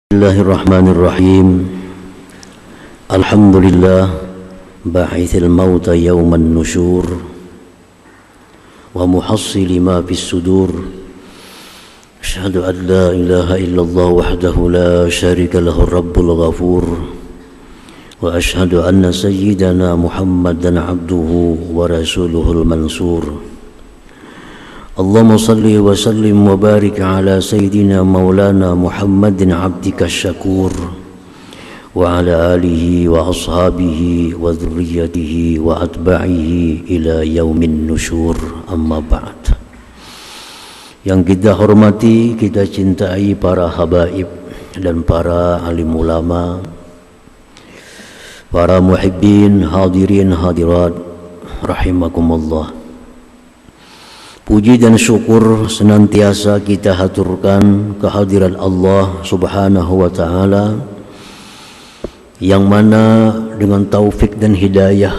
Bismillahirrahmanirrahim. Alhamdulillah ba'ithil mauta yawman nusyur wa muhassili ma fis sudur. Asyhadu an la ilaha illallah wahdahu la syarika lahu rabbul ghafur wa asyhadu anna sayyidana Muhammadan abduhu wa rasuluhul mansur. Allahumma salli wa sallim wa barik ala sayyidina maulana Muhammadin abdika syakur wa ala alihi wa ashabihi wa dhurriyyatihi wa atba'ihi ila yaumin nusyur, amma ba'd. Yang kita hormati, kita cintai para habaib dan para alim ulama, para muhibbin, hadirin hadirat rahimakumullah. Puji dan syukur senantiasa kita haturkan kehadiran Allah Subhanahu wa ta'ala, yang mana dengan taufik dan hidayah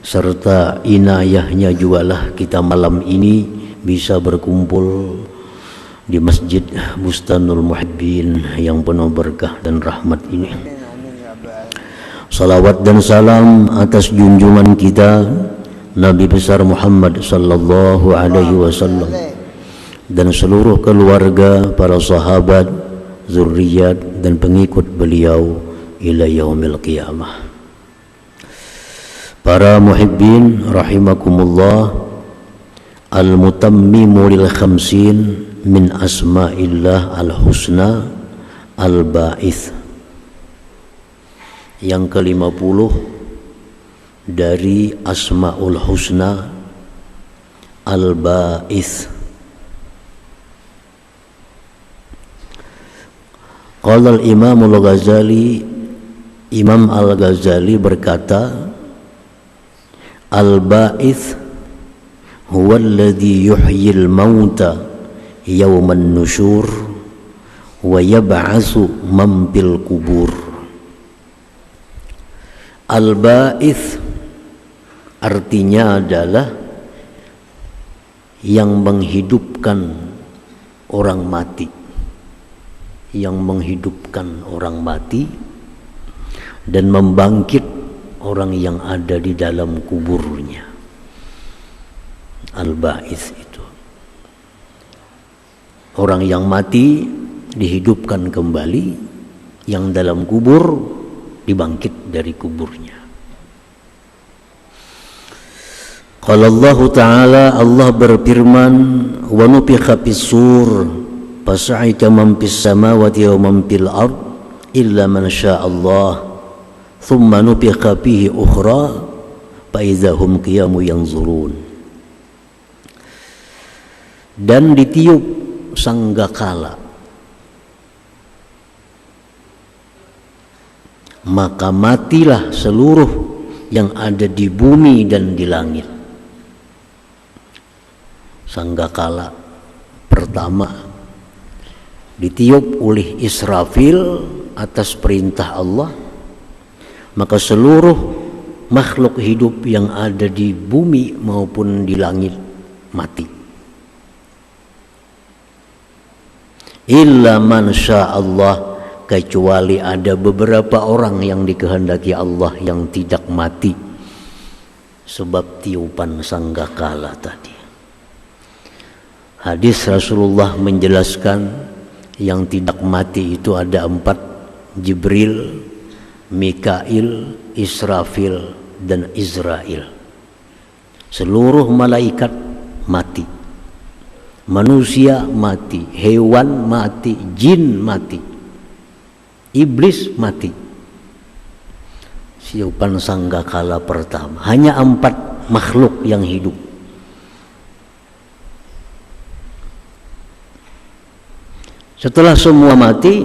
serta inayahnya jugalah kita malam ini bisa berkumpul di Masjid Bustanul Muhibbin yang penuh berkah dan rahmat ini. Salawat dan salam atas junjungan kita Nabi besar Muhammad sallallahu alaihi wasallam dan seluruh keluarga, para sahabat, zuriat dan pengikut beliau ila yaumil qiyamah. Para muhibbin rahimakumullah, al-mutammimu lil khamsin min asma'illah al-husna al-ba'ith, yang ke-50 dari Asma'ul Husna Al-Ba'ith. Qala al-Imam al-Ghazali, Imam al-Ghazali berkata, Al-Ba'ith huwa alladhi yuhyil mauta yawman nusyur wa yab'atsu man bil kubur. Al-Ba'ith artinya adalah yang menghidupkan orang mati, yang menghidupkan orang mati dan membangkit orang yang ada di dalam kuburnya. Al-Ba'ith itu orang yang mati dihidupkan kembali, yang dalam kubur dibangkit dari kuburnya. Qala Allah Ta'ala, Allah berfirman, wa nufikha fis-sur fasa'ika man fis samawati wa man fil ard illa man syaa Allah thumma nufikha fihi ukhra fa idza hum qiyamun yanzurun. Dan ditiup sanggakala, maka matilah seluruh yang ada di bumi dan di langit. Sanggakala pertama ditiup oleh Israfil atas perintah Allah, maka seluruh makhluk hidup yang ada di bumi maupun di langit mati. Illa man syaa Allah, kecuali ada beberapa orang yang dikehendaki Allah yang tidak mati sebab tiupan sanggakala tadi. Hadis Rasulullah menjelaskan yang tidak mati itu ada 4: Jibril, Mikail, Israfil dan Israel. Seluruh malaikat mati, manusia mati, hewan mati, jin mati, iblis mati. Tiupan sanggakala pertama, hanya 4 makhluk yang hidup. Setelah semua mati,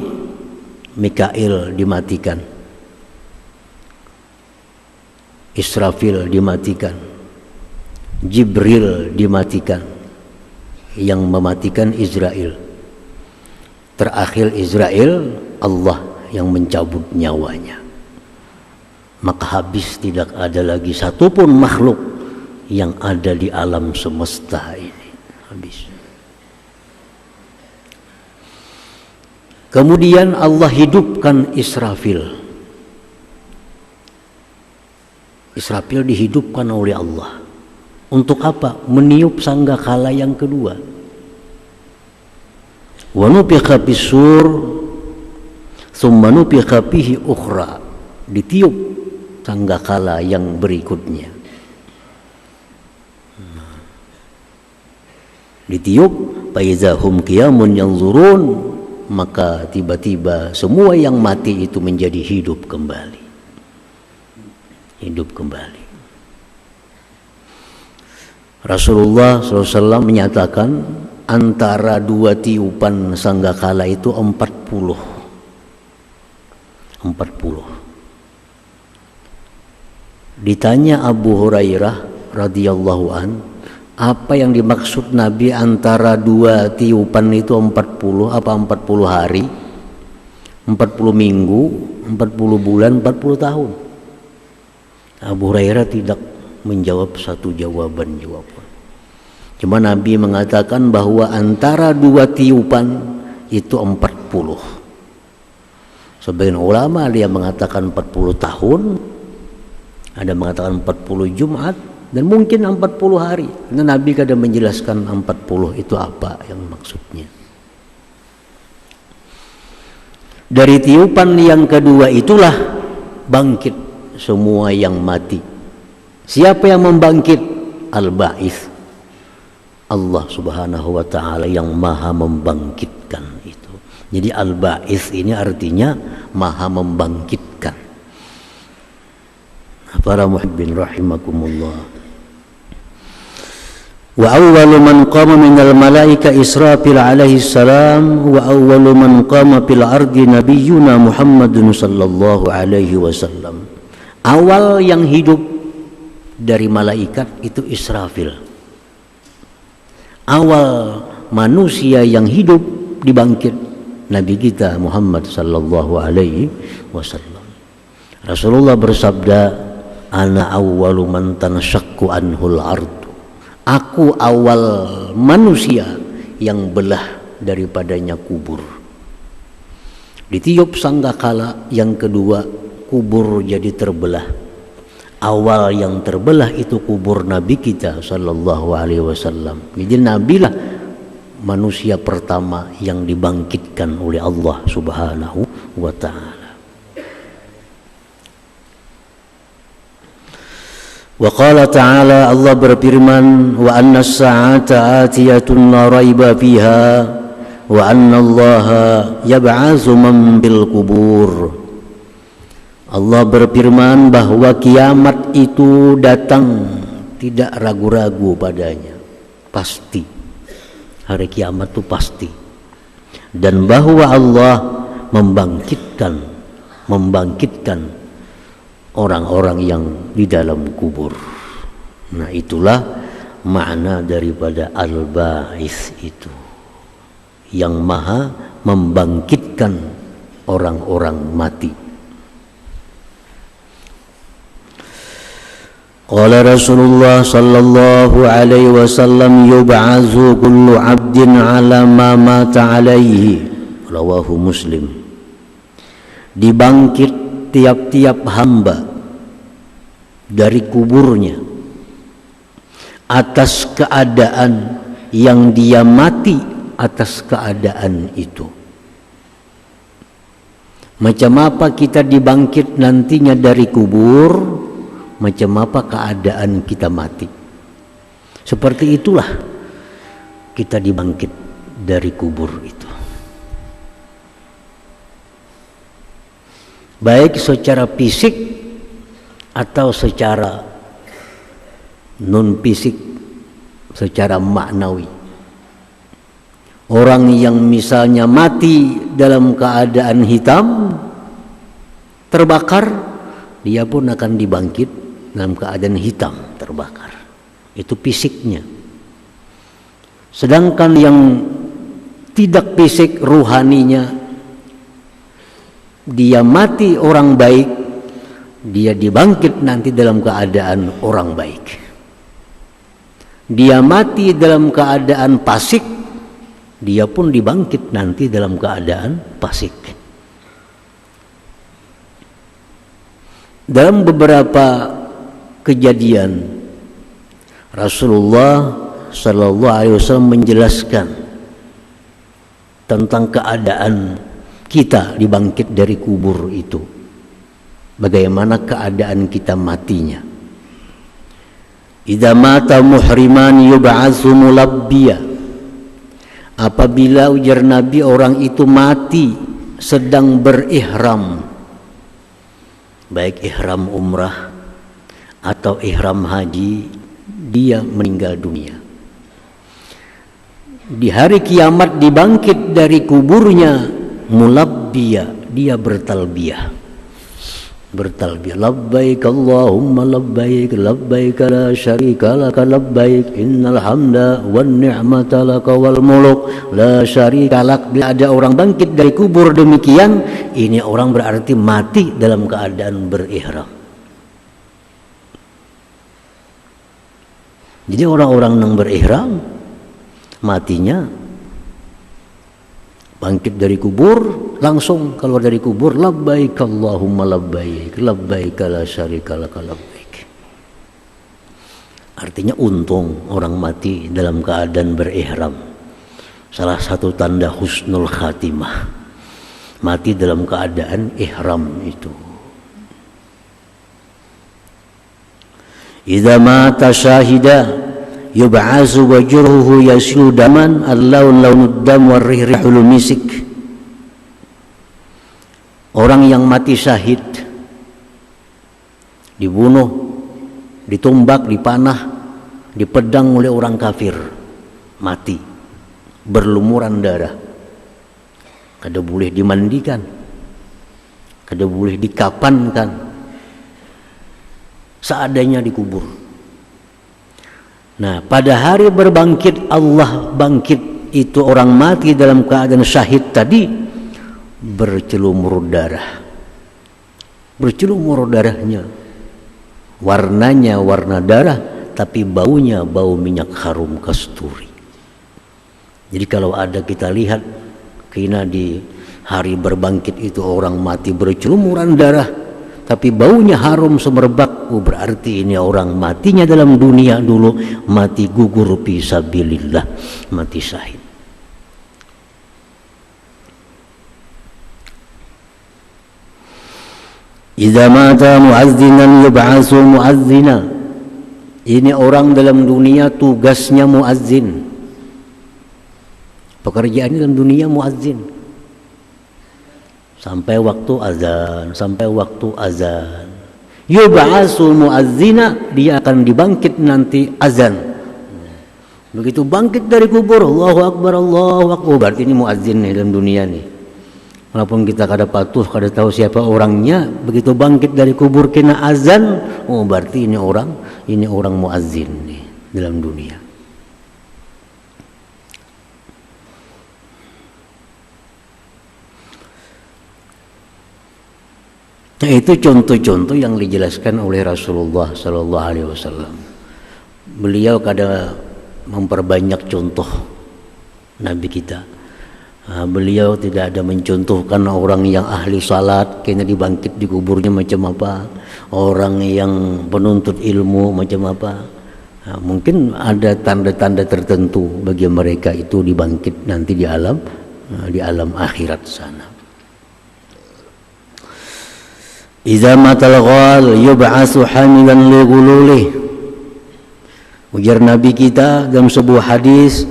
Mikail dimatikan, Israfil dimatikan, Jibril dimatikan, yang mematikan Israel. Terakhir Israel, Allah yang mencabut nyawanya. Maka habis, tidak ada lagi satupun makhluk yang ada di alam semesta ini. Habis. Kemudian Allah hidupkan Israfil. Israfil dihidupkan oleh Allah. Untuk apa? Meniup sangkakala yang kedua. Wa nufikha bis-sur tsumma nufikha fihi ukhra. Ditiup sangkakala yang berikutnya. Ditiup fa iza hum qiyamun yanzurun, maka tiba-tiba semua yang mati itu menjadi hidup kembali. Hidup kembali. Rasulullah SAW menyatakan antara dua tiupan sangkakala itu 40. Ditanya Abu Hurairah radhiyallahu an, apa yang dimaksud Nabi antara dua tiupan itu 40? Apa 40 hari? 40 minggu? 40 bulan? 40 tahun? Abu Hurairah tidak menjawab satu jawaban. Cuma Nabi mengatakan bahwa antara dua tiupan itu 40. Sebagian ulama dia mengatakan 40 tahun, ada mengatakan 40 Jumat, dan mungkin 40 hari. Karena Nabi kadang menjelaskan 40 itu apa yang maksudnya. Dari tiupan yang kedua itulah bangkit semua yang mati. Siapa yang membangkit? Al-Ba'its. Allah Subhanahu wa ta'ala yang maha membangkitkan itu. Jadi Al-Ba'its ini artinya maha membangkitkan. Para muhibbin rahimakumullah. Wa awwalu man qama minal malaika Israfil alaihi salam wa awwalu man qama fil ardi nabiyyuna Muhammadun sallallahu alaihi wasallam. Awal yang hidup dari malaikat itu Israfil. Awal manusia yang hidup dibangkit Nabi kita Muhammad sallallahu alaihi wasallam. Rasulullah bersabda, ana awwalu man tanashaqqu anhul ardu. Aku awal manusia yang belah daripadanya kubur. Ditiup sangkakala yang kedua, kubur jadi terbelah. Awal yang terbelah itu kubur Nabi kita sallallahu alaihi wasallam. Jadi nabilah manusia pertama yang dibangkitkan oleh Allah Subhanahu wa ta'ala. Wa qala ta'ala, Allah berfirman, wa anna as-sa'ata atiyatun la raiba fiha wa anna Allaha yab'atsu man bil kubur. Allah berfirman bahwa kiamat itu datang, tidak ragu-ragu padanya, pasti. Hari kiamat itu pasti. Dan bahwa Allah membangkitkan orang-orang yang di dalam kubur. Nah, itulah makna daripada Al-Ba'its itu, yang maha membangkitkan orang-orang mati. Qala Rasulullah sallallahu alaihi wasallam, yub'atsu kullu 'abdin 'ala ma mata 'alaihi. Rawahu Muslim. Dibangkit tiap-tiap hamba dari kuburnya atas keadaan yang dia mati atas keadaan itu. Macam apa kita dibangkit nantinya dari kubur, macam apa keadaan kita mati. Seperti itulah kita dibangkit dari kubur itu. Baik secara fisik atau secara non fisik, secara maknawi. Orang yang misalnya mati dalam keadaan hitam, terbakar, dia pun akan dibangkit dalam keadaan hitam, terbakar. Itu fisiknya. Sedangkan yang tidak fisik, ruhaninya, dia mati orang baik, dia dibangkit nanti dalam keadaan orang baik. Dia mati dalam keadaan fasik, dia pun dibangkit nanti dalam keadaan fasik. Dalam beberapa kejadian Rasulullah sallallahu alaihi wasallam menjelaskan tentang keadaan kita dibangkit dari kubur itu. Bagaimana keadaan kita matinya. Idza mata muhriman yub'atsu mulabbiya. Apabila, ujar Nabi, orang itu mati sedang berihram, baik ihram umrah atau ihram haji, dia meninggal dunia. Di hari kiamat dibangkit dari kuburnya mulabbiya, dia bertalbiyah. Labbaik Allahumma labbaik, labbaik la syarika laka labbaik, innal hamda wan ni'mata laka wal muluk la syarika lak. Bila ada orang bangkit dari kubur demikian, ini orang berarti mati dalam keadaan berihram. Jadi orang-orang yang berihram matinya bangkit dari kubur, langsung keluar dari kubur, labbaik Allahumma labbaik, labbaik la syarika laka labbaik. Artinya untung orang mati dalam keadaan berihram. Salah satu tanda husnul khatimah, mati dalam keadaan ihram itu. Idza mata syahida yub'asu wajruhu yasilu daman al-laun launud dam warrihul misik. Orang yang mati syahid, dibunuh, ditumbak, dipanah, dipedang oleh orang kafir, mati berlumuran darah, kada boleh dimandikan, kada boleh dikapankan, seadanya dikubur. Nah, pada hari berbangkit Allah bangkit itu orang mati dalam keadaan syahid tadi bercelumur darah. Bercelumur darahnya. Warnanya warna darah, tapi baunya bau minyak harum kasturi. Jadi kalau ada kita lihat kina di hari berbangkit itu orang mati bercelumuran darah, tapi baunya harum semerbak, berarti ini orang matinya dalam dunia dulu mati gugur fi sabilillah, mati syahid. Idza mata muazzinan yub'atsu muazzina. Ini orang dalam dunia tugasnya muazzin. Pekerjaannya dalam dunia muazzin. Sampai waktu azan, yub'atsu muazzina, dia akan dibangkit nanti azan. Begitu bangkit dari kubur, Allahu akbar, berarti ini muazzin nih dalam dunia nih. Walaupun kita kada patuh, kada tahu siapa orangnya, begitu bangkit dari kubur kena azan, oh berarti ini orang muazzin nih dalam dunia. Nah, itu contoh-contoh yang dijelaskan oleh Rasulullah sallallahu alaihi wasallam. Beliau kada memperbanyak contoh Nabi kita. Beliau tidak ada mencontohkan orang yang ahli salat kena dibangkit di kuburnya macam apa, orang yang penuntut ilmu macam apa. Mungkin ada tanda-tanda tertentu bagi mereka itu dibangkit nanti di alam akhirat sana. Idza matal ghal yub'atsu hamilan li ghululih. Ujar Nabi kita dalam sebuah hadis,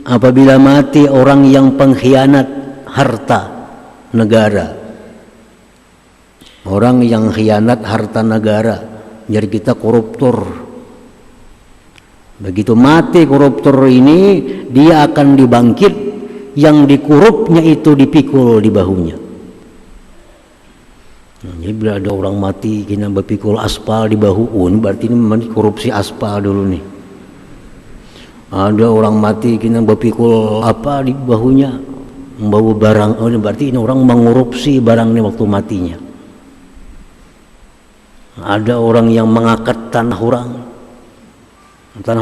apabila mati orang yang pengkhianat harta negara, orang yang khianat harta negara, jadi kita koruptor. Begitu mati koruptor ini, dia akan dibangkit, yang dikorupnya itu dipikul di bahunya. Nah, jadi bila ada orang mati kena berpikul aspal di bahu, ini berarti ini korupsi aspal dulu nih. Ada orang mati kena berpikul apa di bahunya, membawa barang, ini berarti ini orang mengorupsi barangnya waktu matinya. Ada orang yang mengangkat tanah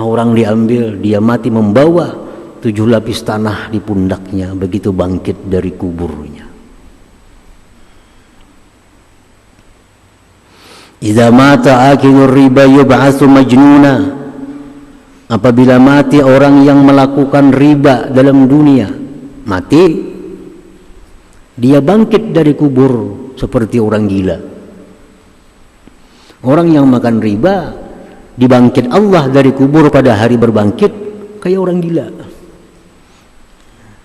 orang diambil, dia mati membawa 7 lapis tanah di pundaknya begitu bangkit dari kuburnya. Idza mata akilur riba yub'atsu majnuna. Apabila mati orang yang melakukan riba dalam dunia, mati, dia bangkit dari kubur seperti orang gila. Orang yang makan riba dibangkit Allah dari kubur pada hari berbangkit kayak orang gila.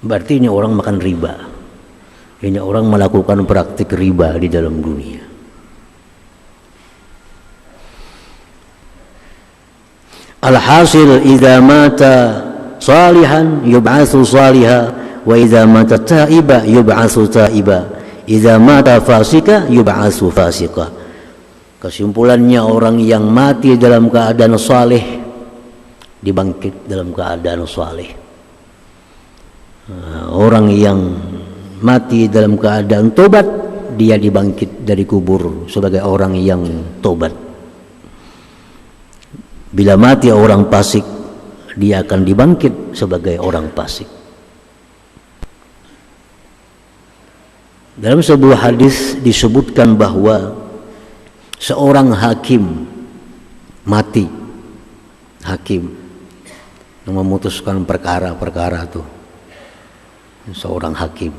Berarti ini orang makan riba. Ini orang melakukan praktik riba di dalam dunia. Alhasil idza mata salihan yub'atsu saliha wa idza mata taiba yub'atsu taiba, idza mata fasika yub'atsu fasika. Kesimpulannya orang yang mati dalam keadaan saleh dibangkit dalam keadaan saleh. Orang yang mati dalam keadaan tobat dia dibangkit dari kubur sebagai orang yang tobat. Bila mati orang fasik, dia akan dibangkit sebagai orang fasik. Dalam sebuah hadis disebutkan bahwa seorang hakim mati, hakim yang memutuskan perkara-perkara itu, seorang hakim.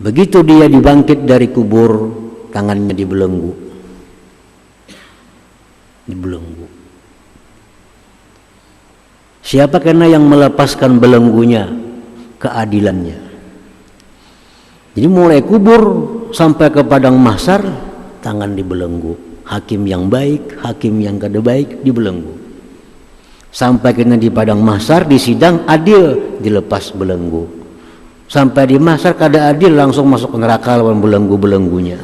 Begitu dia dibangkit dari kubur, tangannya dibelenggu. Siapa karena yang melepaskan belenggunya? Keadilannya. Jadi mulai kubur sampai ke padang mahsyar, tangan dibelenggu. Hakim yang baik, hakim yang kada baik dibelenggu. Sampai kena di padang mahsyar, di sidang adil, dilepas belenggu. Sampai di mahsyar kada adil, langsung masuk neraka lawan belenggu-belenggunya.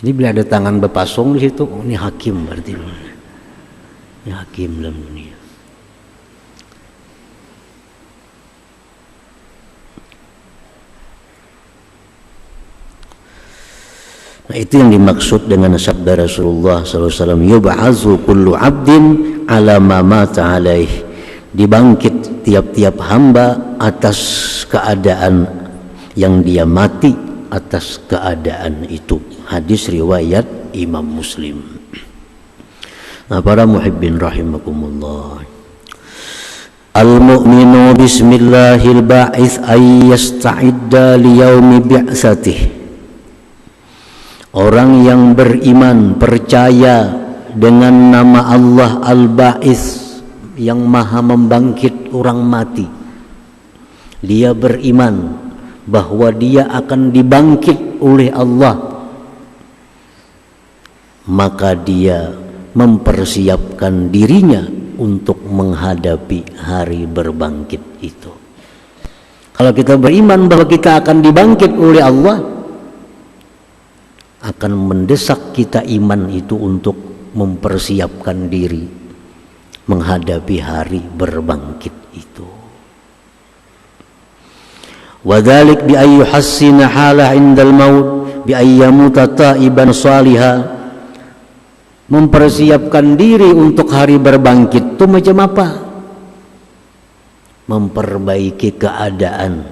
Jadi bila ada tangan berpasung di situ, oh, ini hakim berarti. Ini hakim dalam dunia. Nah, itu yang dimaksud dengan sabda Rasulullah SAW, yub'atsu kullu 'abdin 'ala ma mata 'alaih. Dibangkit tiap-tiap hamba atas keadaan yang dia mati atas keadaan itu. Hadis riwayat Imam Muslim. Nah, para muhibbin rahimakumullah. Al-mu'minu bismillahil ba'its ay yasta'idda liyaumi bi'satih. Orang yang beriman percaya dengan nama Allah Al-Ba'its, yang maha membangkit orang mati. Dia beriman bahwa dia akan dibangkit oleh Allah, maka dia mempersiapkan dirinya untuk menghadapi hari berbangkit itu. Kalau kita beriman bahwa kita akan dibangkit oleh Allah, akan mendesak kita iman itu untuk mempersiapkan diri menghadapi hari berbangkit itu. Wadzalik bi ayyi hassina halah indal maut bi ayyamuta taiban salihah. Mempersiapkan diri untuk hari berbangkit itu macam apa? Memperbaiki keadaan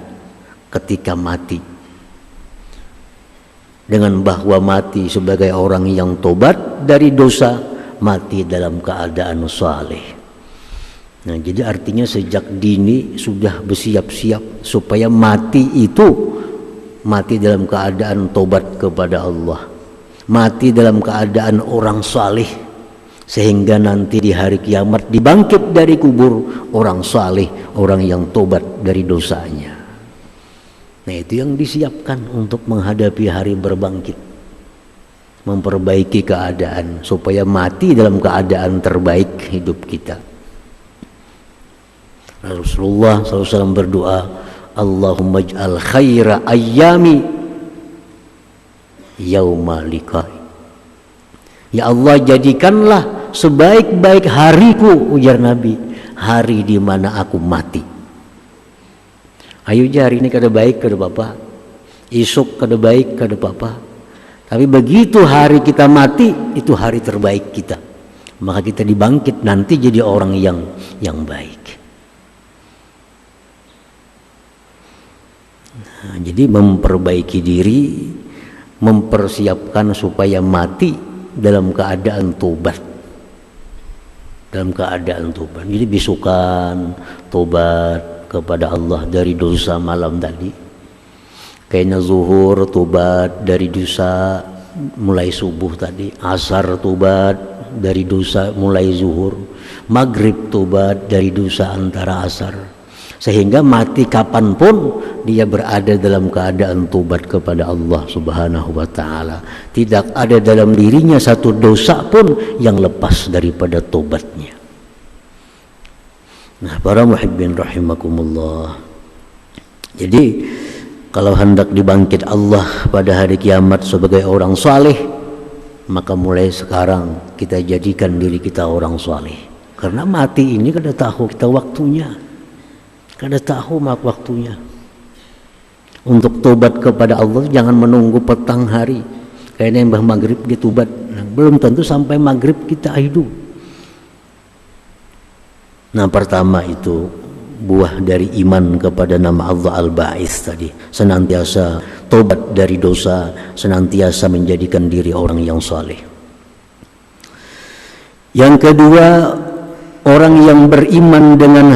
ketika mati, dengan bahwa mati sebagai orang yang tobat dari dosa, mati dalam keadaan saleh. Nah, jadi artinya sejak dini sudah bersiap-siap supaya mati itu mati dalam keadaan tobat kepada Allah, mati dalam keadaan orang saleh, sehingga nanti di hari kiamat dibangkit dari kubur orang saleh, orang yang tobat dari dosanya. Nah, itu yang disiapkan untuk menghadapi hari berbangkit, memperbaiki keadaan supaya mati dalam keadaan terbaik hidup kita. Rasulullah SAW berdoa, Allahumma ij'al khaira ayyami yauma liqai. Ya Allah, jadikanlah sebaik-baik hariku, ujar Nabi, hari di mana aku mati. Ayo hari ini kada baik kada apa-apa, esok kada baik kada apa-apa, tapi begitu hari kita mati, itu hari terbaik kita, maka kita dibangkit nanti jadi orang yang baik. Nah, jadi memperbaiki diri, mempersiapkan supaya mati dalam keadaan tobat. Dalam keadaan tobat. Jadi bisukan tobat kepada Allah dari dosa malam tadi. Kayaknya zuhur tobat dari dosa mulai subuh tadi, asar tobat dari dosa mulai zuhur, maghrib tobat dari dosa antara asar, sehingga mati kapanpun dia berada dalam keadaan tobat kepada Allah Subhanahu wa ta'ala. Tidak ada dalam dirinya satu dosa pun yang lepas daripada tobatnya. Nah, para muhibbin rahimakumullah, jadi kalau hendak dibangkit Allah pada hari kiamat sebagai orang saleh, maka mulai sekarang kita jadikan diri kita orang saleh. Karena mati ini kada tahu kita waktunya, kada tahu waktunya. Untuk tobat kepada Allah jangan menunggu petang hari. Kayaknya mbah maghrib ditubat, nah, belum tentu sampai maghrib kita hidup. Nah, pertama itu buah dari iman kepada nama Allah Al-Ba'its tadi, senantiasa tobat dari dosa, senantiasa menjadikan diri orang yang saleh. Yang kedua, orang yang beriman dengan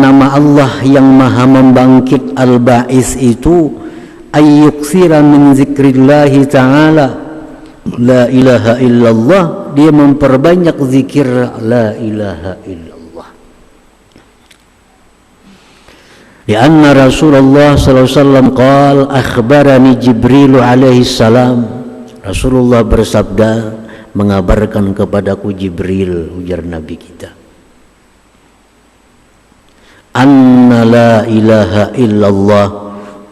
nama Allah yang Maha Membangkit Al-Ba'its itu ayyuksira min zikrillahi ta'ala la ilaha illallah, dia memperbanyak zikir la ilaha illallah. Lianna Rasulullah sallallahu alaihi wasallam qala akhbarani Jibril alaihi salam, Rasulullah bersabda, mengabarkan kepadaku Jibril, ujar Nabi kita, anna la ilaha illallah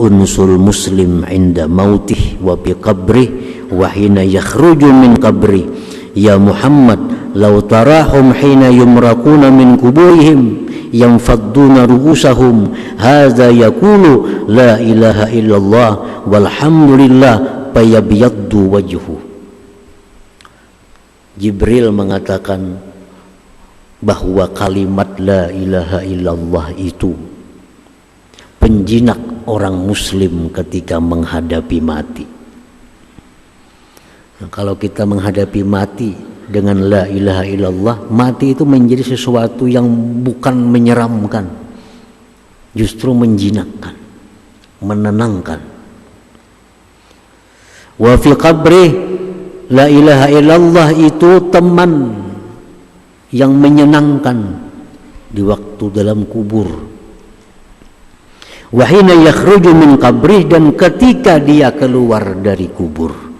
unsul muslim inda mautih wa bi qabrih wa hina yakhruju min qabri ya Muhammad law tarahum hina yumrakuna min kuburihim yanfadduna ru'usahum hadza yaqulu la ilaha illallah walhamdulillah fayabyaddu wajhu. Jibril mengatakan bahwa kalimat la ilaha illallah itu penjinak orang muslim ketika menghadapi mati. Nah, kalau kita menghadapi mati dengan la ilaha illallah, mati itu menjadi sesuatu yang bukan menyeramkan, justru menjinakkan, menenangkan. Wa fi qabri, la ilaha illallah itu teman yang menyenangkan di waktu dalam kubur. Wa hina yakhruju min qabri, dan ketika dia keluar dari kubur.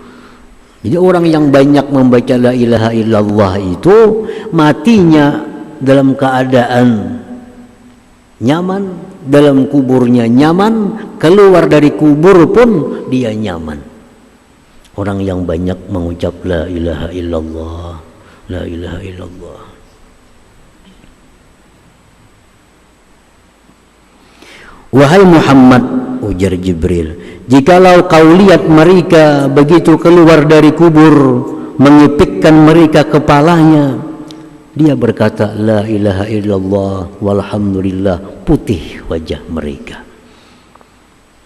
Jadi orang yang banyak membaca la ilaha illallah itu matinya dalam keadaan nyaman, dalam kuburnya nyaman, keluar dari kubur pun dia nyaman. Orang yang banyak mengucap la ilaha illallah, la ilaha illallah. Wahai Muhammad, ujar Jibril, jikalau kau lihat mereka begitu keluar dari kubur, mengipikkan mereka kepalanya, dia berkata la ilaha illallah walhamdulillah, putih wajah mereka.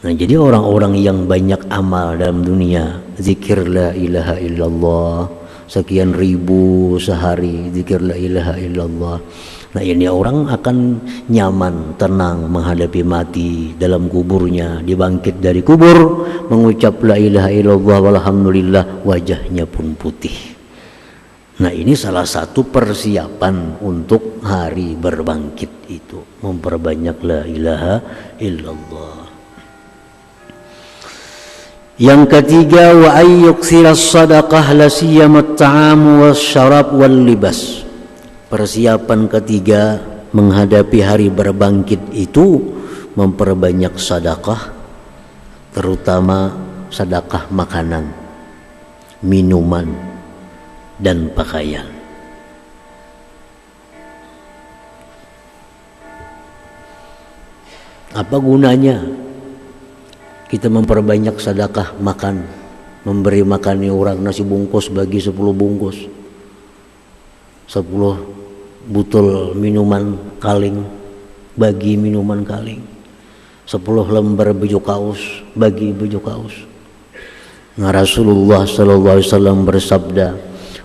Nah, jadi orang-orang yang banyak amal dalam dunia, zikir la ilaha illallah sekian ribu sehari, zikir la ilaha illallah. Nah, ini orang akan nyaman, tenang menghadapi mati dalam kuburnya, dibangkit dari kubur, mengucap la ilaha illallah walhamdulillah, wajahnya pun putih. Nah, ini salah satu persiapan untuk hari berbangkit itu, memperbanyak la ilaha illallah. Yang ketiga, wa ayyuksiras sadaqah la siyamat ta'am wasyarab wal libas. Persiapan ketiga menghadapi hari berbangkit itu memperbanyak sedekah, terutama sedekah makanan, minuman, dan pakaian. Apa gunanya kita memperbanyak sedekah makan, memberi makan orang nasi bungkus bagi 10 bungkus, 10 botol minuman kaleng bagi minuman kaleng, 10 lembar baju kaos, bagi baju kaos. Nah, Rasulullah SAW bersabda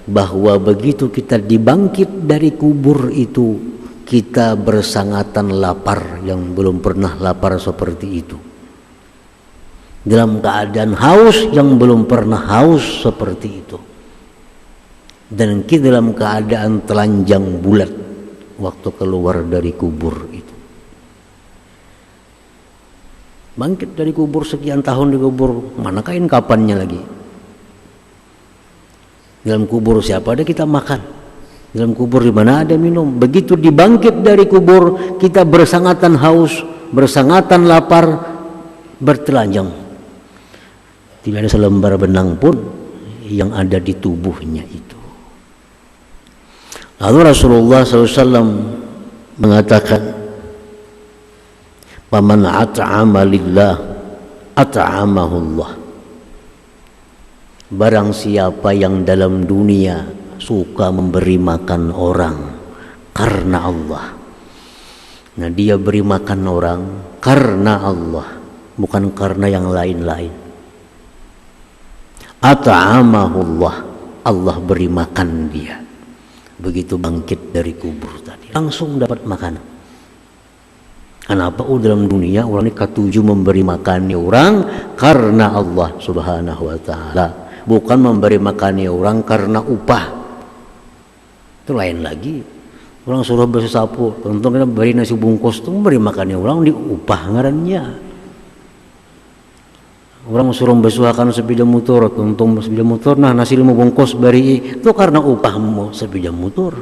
bahwa begitu kita dibangkit dari kubur itu, kita bersangatan lapar yang belum pernah lapar seperti itu, dalam keadaan haus yang belum pernah haus seperti itu, dan kita dalam keadaan telanjang bulat waktu keluar dari kubur itu. Bangkit dari kubur sekian tahun di kubur, mana kain kapannya lagi? Dalam kubur siapa ada kita makan? Dalam kubur di mana ada minum? Begitu dibangkit dari kubur, kita bersangatan haus, bersangatan lapar, bertelanjang. Tidak ada selembar benang pun yang ada di tubuhnya itu. Lalu Rasulullah SAW mengatakan, "Faman at'ama lillah at'amahu Allah." Barang siapa yang dalam dunia suka memberi makan orang karena Allah, nah dia beri makan orang karena Allah, bukan karena yang lain-lain. At'amahu Allah, Allah beri makan dia. Begitu bangkit dari kubur tadi, langsung dapat makanan. Kenapa? Dalam dunia orang ini ketujuh memberi makan orang karena Allah Subhanahu wa ta'ala, bukan memberi makan orang karena upah. Itu lain lagi. Orang suruh bersapu, tentu kita beri nasi bungkus, itu memberi makan orang di upah ngarannya. Orang suruh bersuakan sepeda motor, tentu sepeda motor, nah nasi 5 bungkus beri, itu karena upahmu sepeda motor.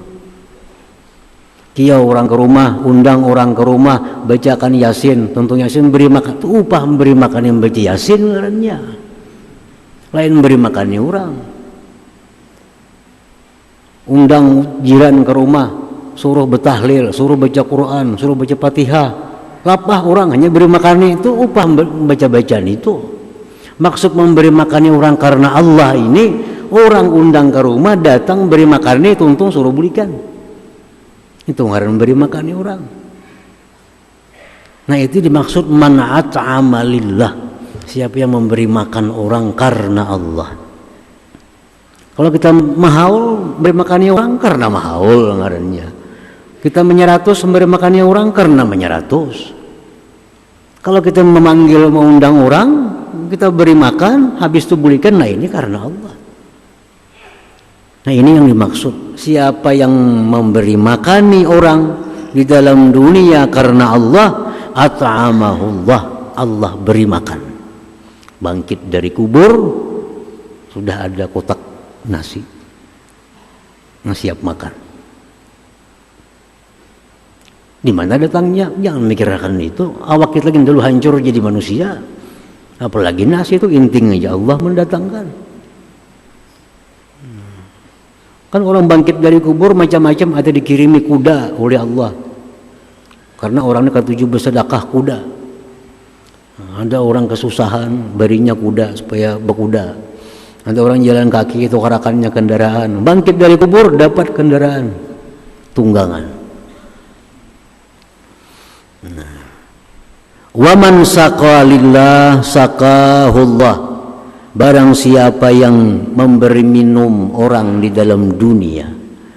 Kia orang ke rumah, undang orang ke rumah, bacakan Yasin, tentu Yasin beri makan, itu upah memberi makan yang baca Yasin ngarannya. Lain beri makannya orang. Undang jiran ke rumah, suruh bertahlil, suruh baca Quran, suruh baca Fatihah, lapah orang hanya beri makannya, itu upah baca-bacaan itu. Maksud memberi makannya orang karena Allah ini, orang undang ke rumah, datang beri makannya, tuntung suruh belikan. Itu ngaran beri makannya orang. Nah itu dimaksud man at'ama lillah, siapa yang memberi makan orang karena Allah. Kalau kita mahaul beri makannya orang karena mahaul ngarannya. Kita menyeratus memberi makannya orang karena menyeratus. Kalau kita memanggil mengundang orang, kita beri makan, habis itu belikan, nah ini karena Allah. Nah ini yang dimaksud, siapa yang memberi makani orang di dalam dunia karena Allah, at'amahullah, Allah beri makan. Bangkit dari kubur, sudah ada kotak nasi, siap makan. Di mana datangnya? Jangan mikirkan itu. Awak kita lagi dulu hancur jadi manusia, apalagi nasi itu inting aja Allah mendatangkan. Kan orang bangkit dari kubur macam-macam, ada dikirimi kuda oleh Allah, karena orangnya ketujuh bersedekah kuda. Ada orang kesusahan, berinya kuda supaya berkuda. Ada orang jalan kaki, itu karakannya kendaraan. Bangkit dari kubur dapat kendaraan tunggangan. Waman saqa lillah saqahullah. Barang siapa yang memberi minum orang di dalam dunia,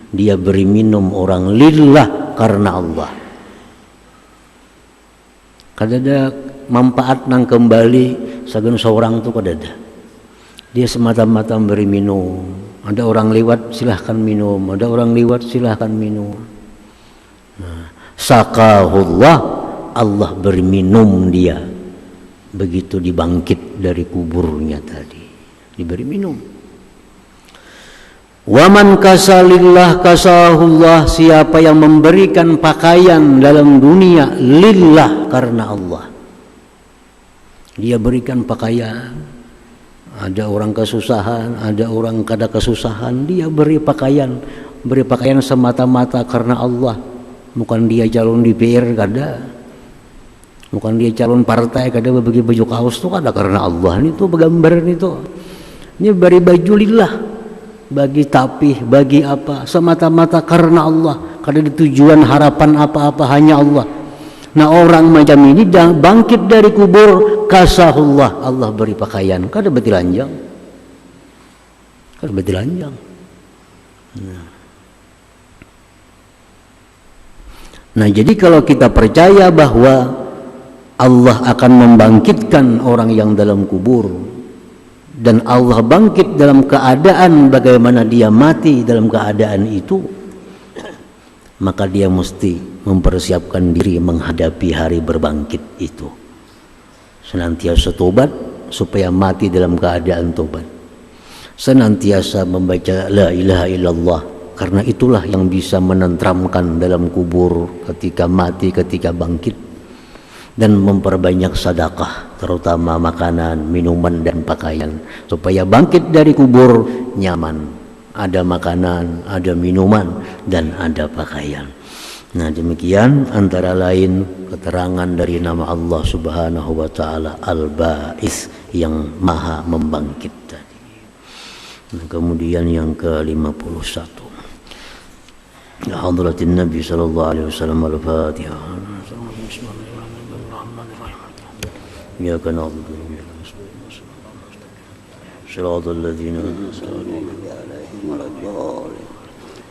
dia beri minum orang lillah karena Allah. Kadada manfaat nang kembali sagan seorang tu kadada. Dia semata-mata memberi minum. Ada orang lewat silahkan minum, ada orang lewat silahkan minum. Nah, saqahullah, Allah beri minum dia. Begitu dibangkit dari kuburnya tadi, diberi minum. Waman kasalillah kasahullah, siapa yang memberikan pakaian dalam dunia lillah karena Allah, dia berikan pakaian. Ada orang kesusahan, ada orang kada kesusahan, dia beri pakaian semata-mata karena Allah. Bukan dia calon DPR kada, bukan dia calon partai kada bagi baju kaos tu kada karena Allah. Ini tu gambaran itu. Ini beri baju lillah, bagi tapih, bagi apa, semata-mata karena Allah. Kada ada tujuan harapan apa-apa, hanya Allah. Nah orang macam ini bangkit dari kubur, kasahullah, Allah beri pakaian, kada betilanjang. Kada betilanjang. Nah jadi kalau kita percaya bahwa Allah akan membangkitkan orang yang dalam kubur, dan Allah bangkit dalam keadaan bagaimana dia mati dalam keadaan itu, maka dia mesti mempersiapkan diri menghadapi hari berbangkit itu. Senantiasa tobat supaya mati dalam keadaan tobat. Senantiasa membaca la ilaha illallah, karena itulah yang bisa menenteramkan dalam kubur ketika mati, ketika bangkit. Dan memperbanyak sedekah, terutama makanan, minuman dan pakaian, supaya bangkit dari kubur nyaman, ada makanan, ada minuman dan ada pakaian. Nah demikian antara lain keterangan dari nama Allah Subhanahu wa taala Al-Ba'its, yang maha membangkit tadi. Nah, kemudian yang ke-51, ya hadratin Nabi sallallahu alaihi wasallam, Al-Fatihah. Ya kana Shiratal ladzina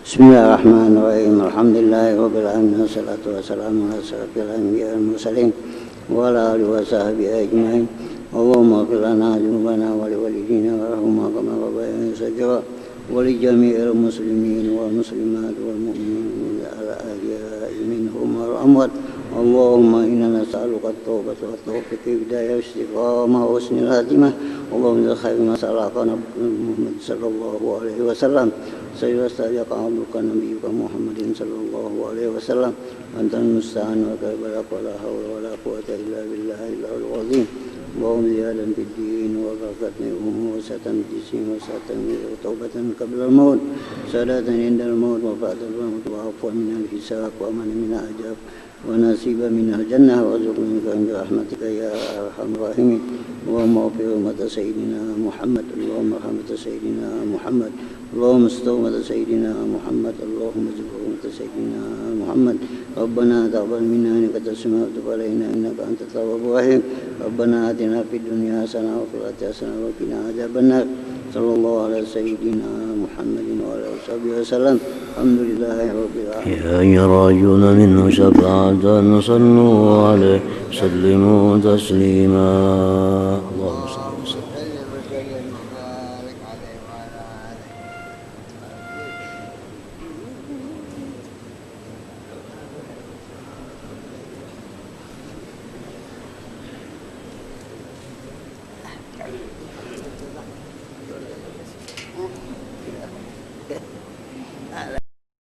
Bismillahirrahmanirrahim. Alhamdulillahirabbil alamin, wassalatu wassalamu ala asyrafil anbiya'i wal mursalin wa ala alihi wa sahbihi ajmain. Allahumma ighfir lana dzunubana wa li walidina warhamhum kama rabbayana saghira wa li jami'il muslimin wal muslimat wal mu'minin al-ahya'i minhum wal amwat. Allahumma inna nas'aluka at-taubata wa at-tawfiq wa hidayah istiqamah wa husnul khatimah. Allahumma khairu ma salafana Muhammad sallallahu alaihi wasallam. Sayyidina abduka nabiyyuka Muhammadin sallallahu alaihi wasallam. Antal musta'an wa la hawla wa la quwwata illa billahil azim. Allahumma ziyadan fid din wa barakatni wa satan jisim wa satan taubatan qabla al-maut, sadatan indal maut wa ba'dal maut, wa afwan min al-hisab wa aman min al-ajab wa nasiba min al-jannah wa zuqni bi rahmatika ya arhamar rahimin. Allahumma fi ummati sayyidina Muhammad, Allahumma rahmati sayyidina Muhammad, Allahumma astawmati sayyidina Muhammad, Allahumma zikrummati sayyidina Muhammad. Rabbana taqabbal minna innaka tasmi'u du'a alaina innaka antat tawwabur rahim. Rabbana atina fid dunya hasanah wa fil akhirati hasanah wa qina adzabannar. Sallallahu ala sayyidina Muhammadin wa ala alihi wasallam. Alhamdulillahi rabbil alamin. Ya yarajuna minhu syafa'atan sallu alaihi sallimu taslima. Allahumma salli wa sallim. Yeah.